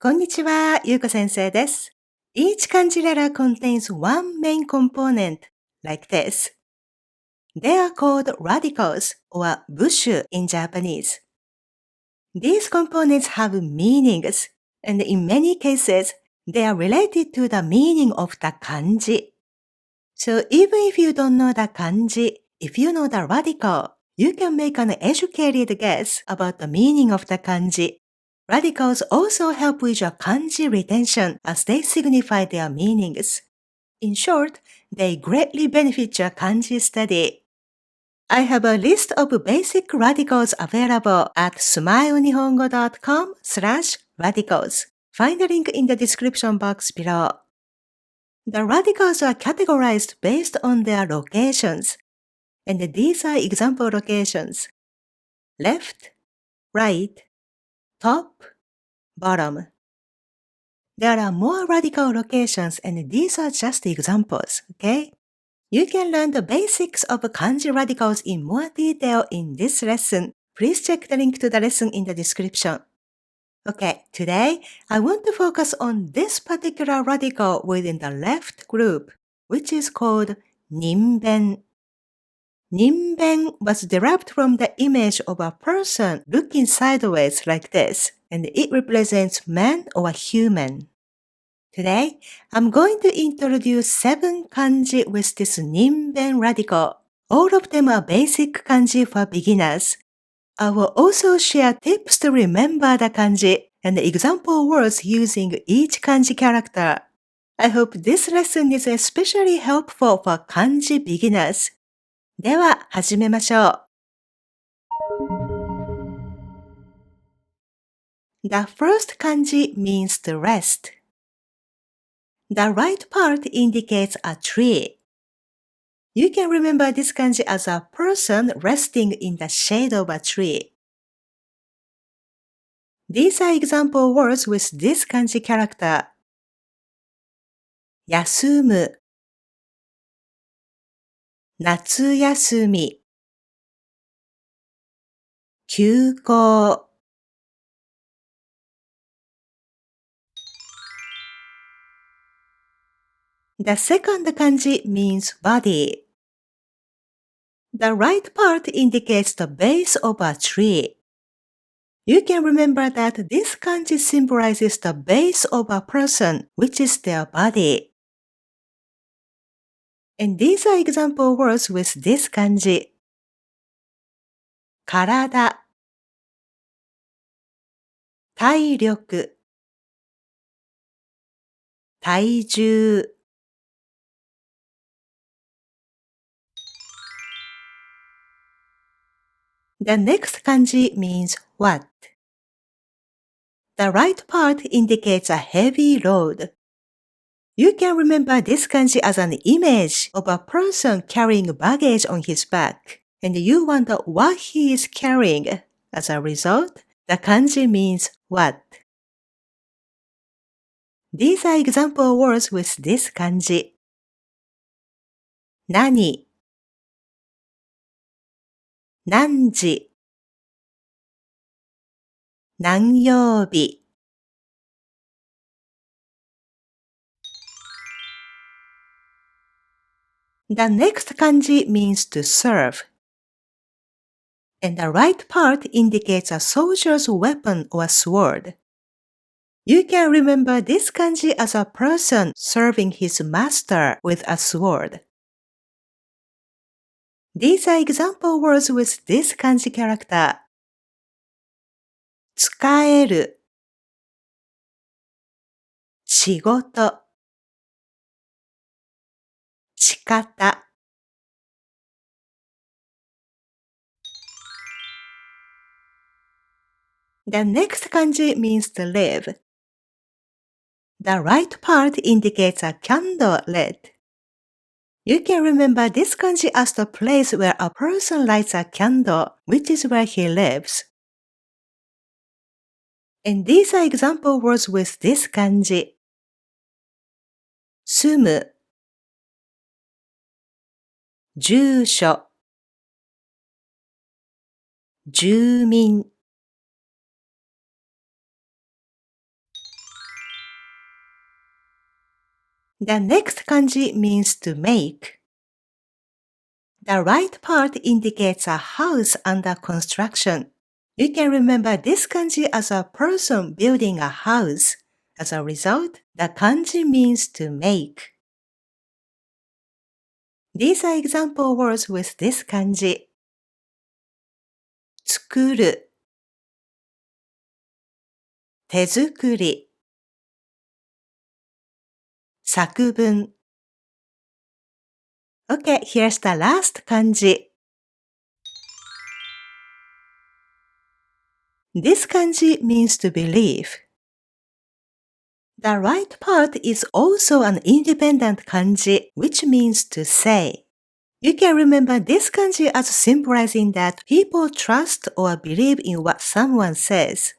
こんにちは、ゆうこ先生です。Each kanji letter contains one main component, like this. They are called radicals or bushu in Japanese. These components have meanings, and in many cases, they are related to the meaning of the kanji. So even if you don't know the kanji, if you know the radical, you can make an educated guess about the meaning of the kanji. Radicals also help with your kanji retention as they signify their meanings. In short, they greatly benefit your kanji study. I have a list of basic radicals available at smilenihongo.com/radicals. Find the link in the description box below. The radicals are categorized based on their locations, and these are example locations: left, right, top, bottom. There are more radical locations, and these are just examples, okay? You can learn the basics of kanji radicals in more detail in this lesson. Please check the link to the lesson in the description. Okay, today I want to focus on this particular radical within the left group, which is called nimben. Nimben was derived from the image of a person looking sideways like this, and it represents man or human. Today, I'm going to introduce 7 kanji with this nimben radical. All of them are basic kanji for beginners. I will also share tips to remember the kanji and example words using each kanji character. I hope this lesson is especially helpful for kanji beginners. では、始めましょう。The first kanji means to rest. The right part indicates a tree. You can remember this kanji as a person resting in the shade of a tree. These are example words with this kanji character. 休む、夏休み、休校。The second kanji means body. The right part indicates the base of a tree. You can remember that this kanji symbolizes the base of a person, which is their body. And these are example words with this kanji. 体、体力、体重。The next kanji means what. The right part indicates a heavy load. You can remember this kanji as an image of a person carrying baggage on his back, and you wonder what he is carrying. As a result, the kanji means what. These are example words with this kanji. 何、何時、何曜日。The next kanji means to serve. And the right part indicates a soldier's weapon or sword. You can remember this kanji as a person serving his master with a sword. These are example words with this kanji character. 使える、仕事、仕方。The next kanji means to live. The right part indicates a candle lit. You can remember this kanji as the place where a person lights a candle, which is where he lives. And these are example words with this kanji. 住む、住所、住民。The next kanji means to make. The right part indicates a house under construction. You can remember this kanji as a person building a house. As a result, the kanji means to make. These are example words with this kanji. 作る、手作り、作文。Okay, here's the last kanji. This kanji means to believe. The right part is also an independent kanji, which means to say. You can remember this kanji as symbolizing that people trust or believe in what someone says.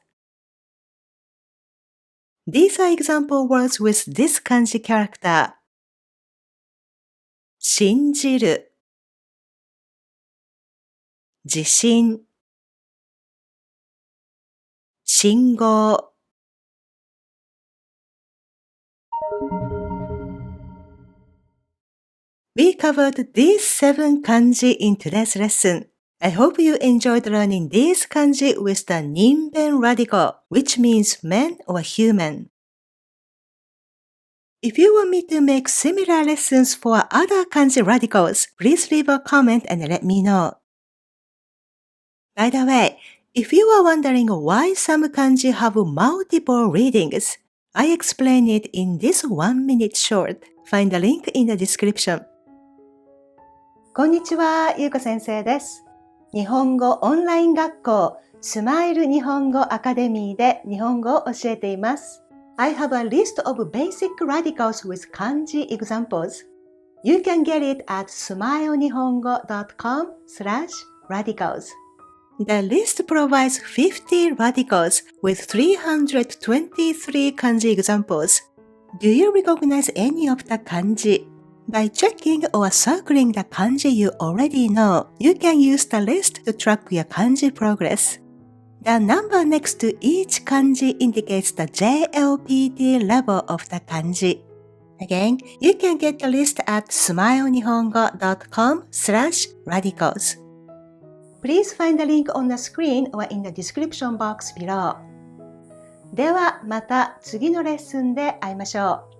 These are example words with this kanji character. 信じる、自信、信号。We covered these 7 kanji in today's lesson. I hope you enjoyed learning these kanji with the Ninben radical, which means man or human. If you want me to make similar lessons for other kanji radicals, please leave a comment and let me know. By the way, if you are wondering why some kanji have multiple readings, I explain it in this 1-minute short. Find the link in the description. こんにちは、ゆうこ先生です。日本語オンライン学校スマイル日本語アカデミーで日本語を教えています。I have a list of basic radicals with kanji examples. You can get it at smilenihongo.com/radicals. The list provides 50 radicals with 323 kanji examples. Do you recognize any of the kanji? By checking or circling the kanji you already know, you can use the list to track your kanji progress. The number next to each kanji indicates the JLPT level of the kanji. Again, you can get the list at smilenihongo.com/radicals. Please find the link on the screen or in the description box below. ではまた次のレッスンで会いましょう。